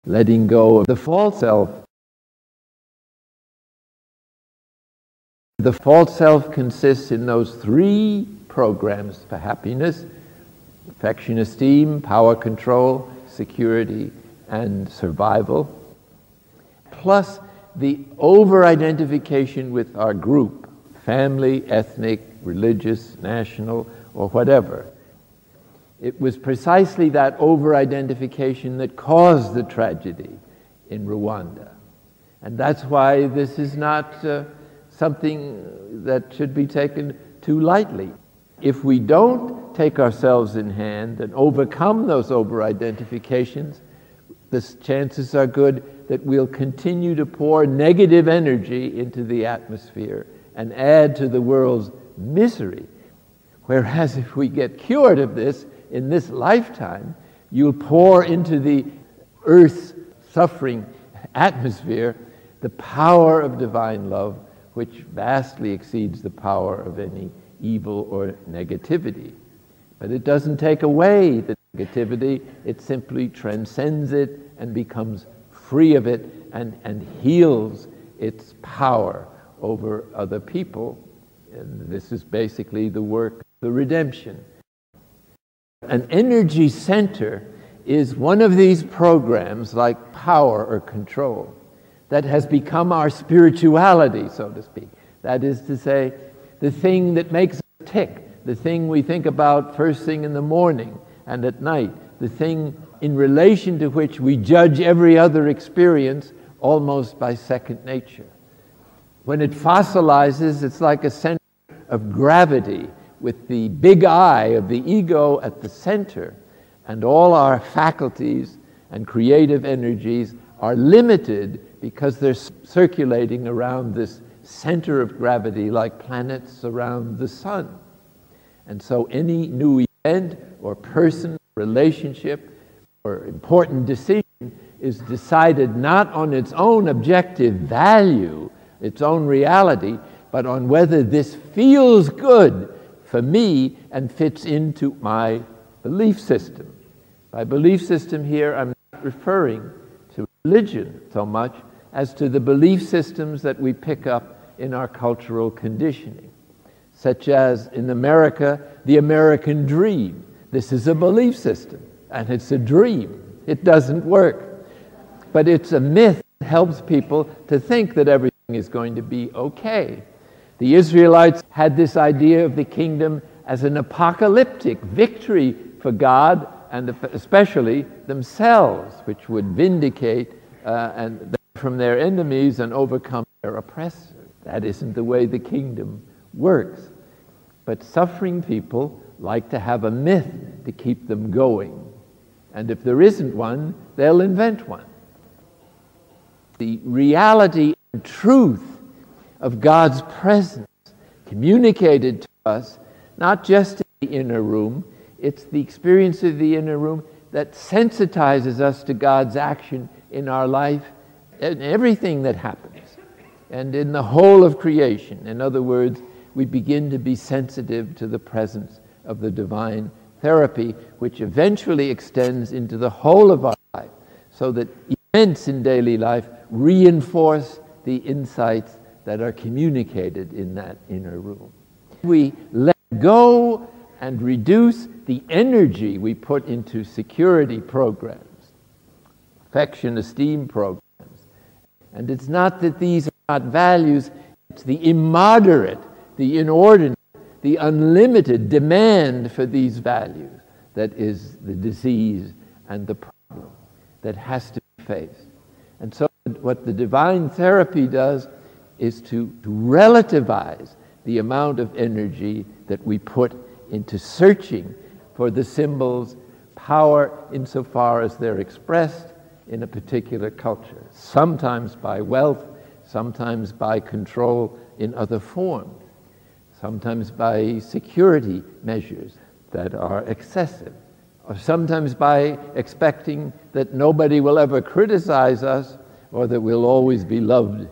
letting go of the false self. The false self consists in those three programs for happiness: affection, esteem, power, control, security, and survival, plus the over-identification with our group, family, ethnic, religious, national, or whatever. It was precisely that over-identification that caused the tragedy in Rwanda. And that's why this is not something that should be taken too lightly. If we don't take ourselves in hand and overcome those over-identifications, the chances are good that we'll continue to pour negative energy into the atmosphere and add to the world's misery. Whereas if we get cured of this in this lifetime, you'll pour into the earth's suffering atmosphere the power of divine love, which vastly exceeds the power of any evil or negativity. But it doesn't take away the negativity, it simply transcends it and becomes free of it and heals its power over other people. And this is basically the work of the redemption. An energy center is one of these programs, like power or control, that has become our spirituality, so to speak. That is to say, the thing that makes us tick, the thing we think about first thing in the morning and at night, the thing in relation to which we judge every other experience almost by second nature. When it fossilizes, it's like a center of gravity with the big eye of the ego at the center, and all our faculties and creative energies are limited because they're circulating around this center of gravity like planets around the sun. And so any new event or person, relationship, or important decision is decided not on its own objective value, its own reality, but on whether this feels good for me and fits into my belief system. By belief system here, I'm not referring to religion so much as to the belief systems that we pick up in our cultural conditioning, such as in America, the American dream. This is a belief system, and it's a dream. It doesn't work. But it's a myth that helps people to think that everything is going to be okay. The Israelites had this idea of the kingdom as an apocalyptic victory for God and especially themselves, which would vindicate and from their enemies and overcome their oppressors. That isn't the way the kingdom works. But suffering people like to have a myth to keep them going. And if there isn't one, they'll invent one. The reality and truth of God's presence communicated to us, not just in the inner room, it's the experience of the inner room that sensitizes us to God's action in our life and everything that happens, and in the whole of creation. In other words, we begin to be sensitive to the presence of the divine therapy, which eventually extends into the whole of our life, so that events in daily life reinforce the insights that are communicated in that inner room. We let go and reduce the energy we put into security programs, affection, esteem programs. And it's not that these are not values, it's the immoderate, the inordinate, the unlimited demand for these values that is the disease and the problem that has to be faced. And so what the divine therapy does is to relativize the amount of energy that we put into searching for the symbols, power insofar as they're expressed in a particular culture, sometimes by wealth, sometimes by control in other forms, sometimes by security measures that are excessive, or sometimes by expecting that nobody will ever criticize us or that we'll always be loved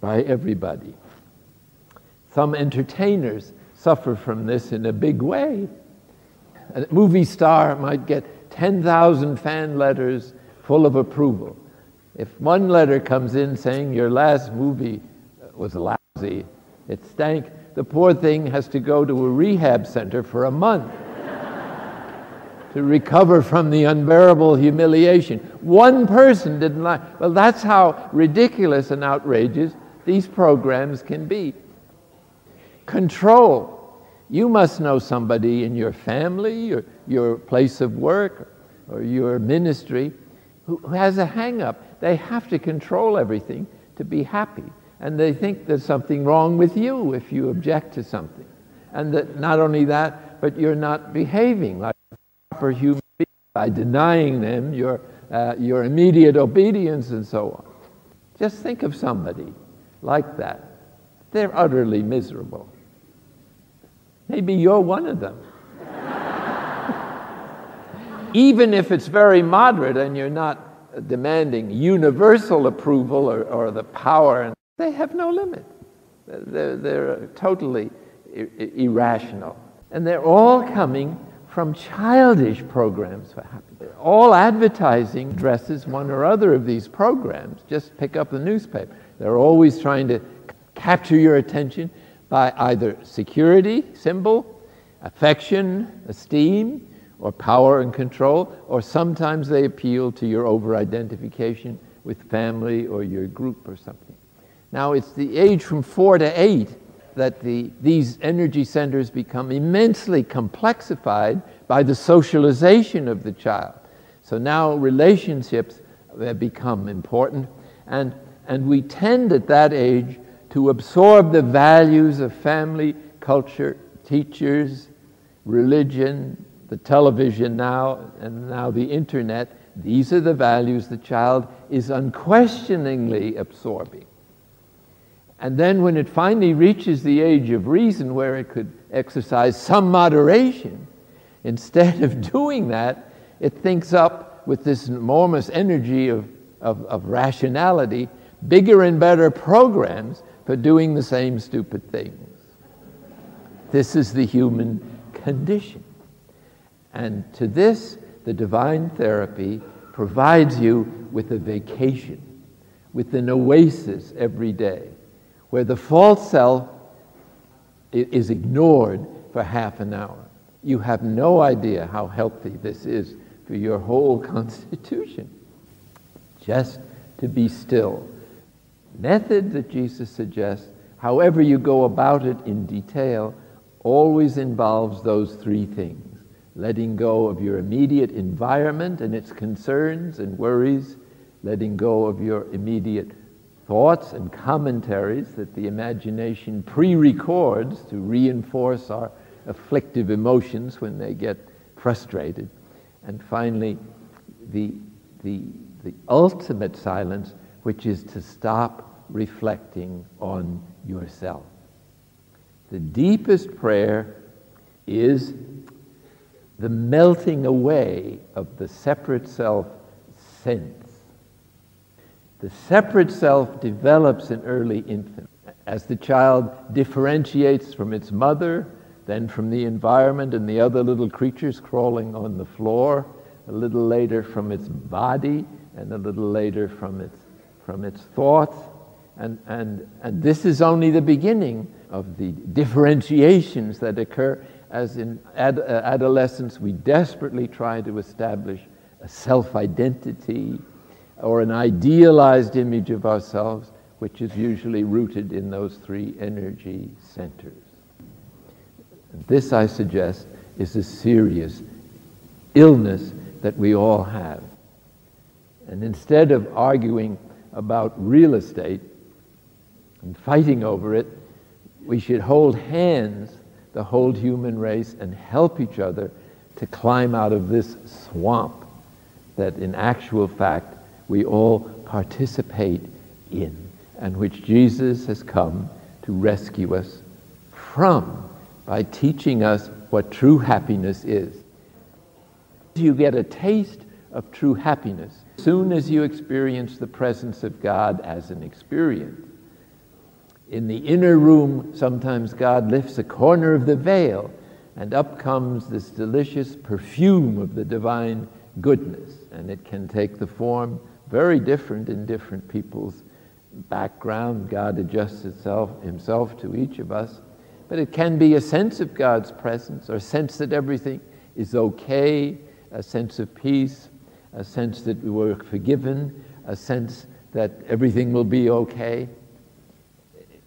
by everybody. Some entertainers suffer from this in a big way. A movie star might get 10,000 fan letters full of approval, If one letter comes in saying your last movie was lousy, it stank, the poor thing has to go to a rehab center for a month to recover from the unbearable humiliation. One person didn't like. Well, that's how ridiculous and outrageous these programs can be. Control. You must know somebody in your family or your place of work or your ministry who has a hang-up. They have to control everything to be happy. And they think there's something wrong with you if you object to something. And that not only that, but you're not behaving like a proper human being by denying them your immediate obedience and so on. Just think of somebody like that. They're utterly miserable. Maybe you're one of them. Even if it's very moderate and you're not demanding universal approval or the power, they have no limit. They're totally irrational. And they're all coming from childish programs for happiness. All advertising addresses one or other of these programs. Just pick up the newspaper. They're always trying to capture your attention by either security symbol, affection, esteem, or power and control, or sometimes they appeal to your over-identification with family or your group or something. Now, it's the age from 4 to 8 that these energy centers become immensely complexified by the socialization of the child. So now relationships become important, and we tend at that age to absorb the values of family, culture, teachers, religion, the television now, and now the internet. These are the values the child is unquestioningly absorbing. And then when it finally reaches the age of reason where it could exercise some moderation, instead of doing that, it thinks up with this enormous energy of rationality, bigger and better programs for doing the same stupid things. This is the human condition. And to this, the divine therapy provides you with a vacation, with an oasis every day, where the false self is ignored for half an hour. You have no idea how healthy this is for your whole constitution. Just to be still. Method that Jesus suggests, however you go about it in detail, always involves those three things. Letting go of your immediate environment and its concerns and worries, letting go of your immediate thoughts and commentaries that the imagination pre-records to reinforce our afflictive emotions when they get frustrated. And finally, the ultimate silence, which is to stop reflecting on yourself. The deepest prayer is the melting away of the separate self sense. The separate self develops in early infancy. As the child differentiates from its mother, then from the environment and the other little creatures crawling on the floor, a little later from its body, and a little later from its thoughts. And this is only the beginning of the differentiations that occur as in adolescence we desperately try to establish a self-identity or an idealized image of ourselves, which is usually rooted in those three energy centers. And this, I suggest, is a serious illness that we all have. And instead of arguing about real estate and fighting over it, we should hold hands, the whole human race, and help each other to climb out of this swamp that in actual fact we all participate in, and which Jesus has come to rescue us from by teaching us what true happiness is. You get a taste of true happiness as soon as you experience the presence of God as an experience. In the inner room, sometimes God lifts a corner of the veil, and up comes this delicious perfume of the divine goodness. And it can take the form very different in different people's background. God adjusts himself to each of us. But it can be a sense of God's presence, or a sense that everything is okay, a sense of peace, a sense that we were forgiven, a sense that everything will be okay.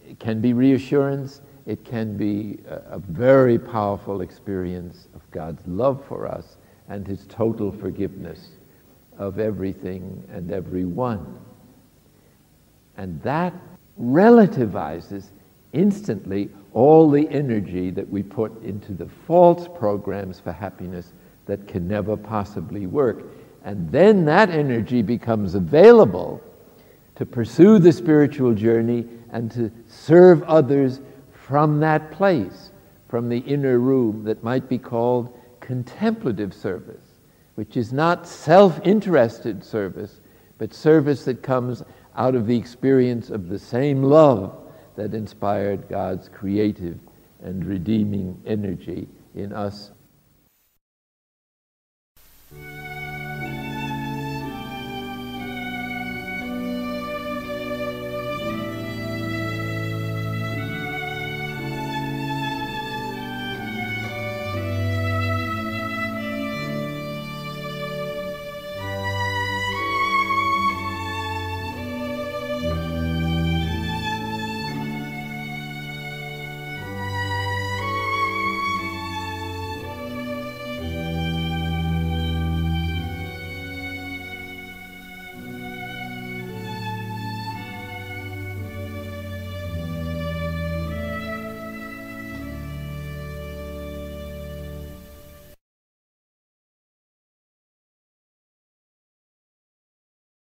It can be reassurance. It can be a very powerful experience of God's love for us and his total forgiveness of everything and everyone. And that relativizes instantly all the energy that we put into the false programs for happiness that can never possibly work. And then that energy becomes available to pursue the spiritual journey and to serve others from that place, from the inner room that might be called contemplative service, which is not self-interested service, but service that comes out of the experience of the same love that inspired God's creative and redeeming energy in us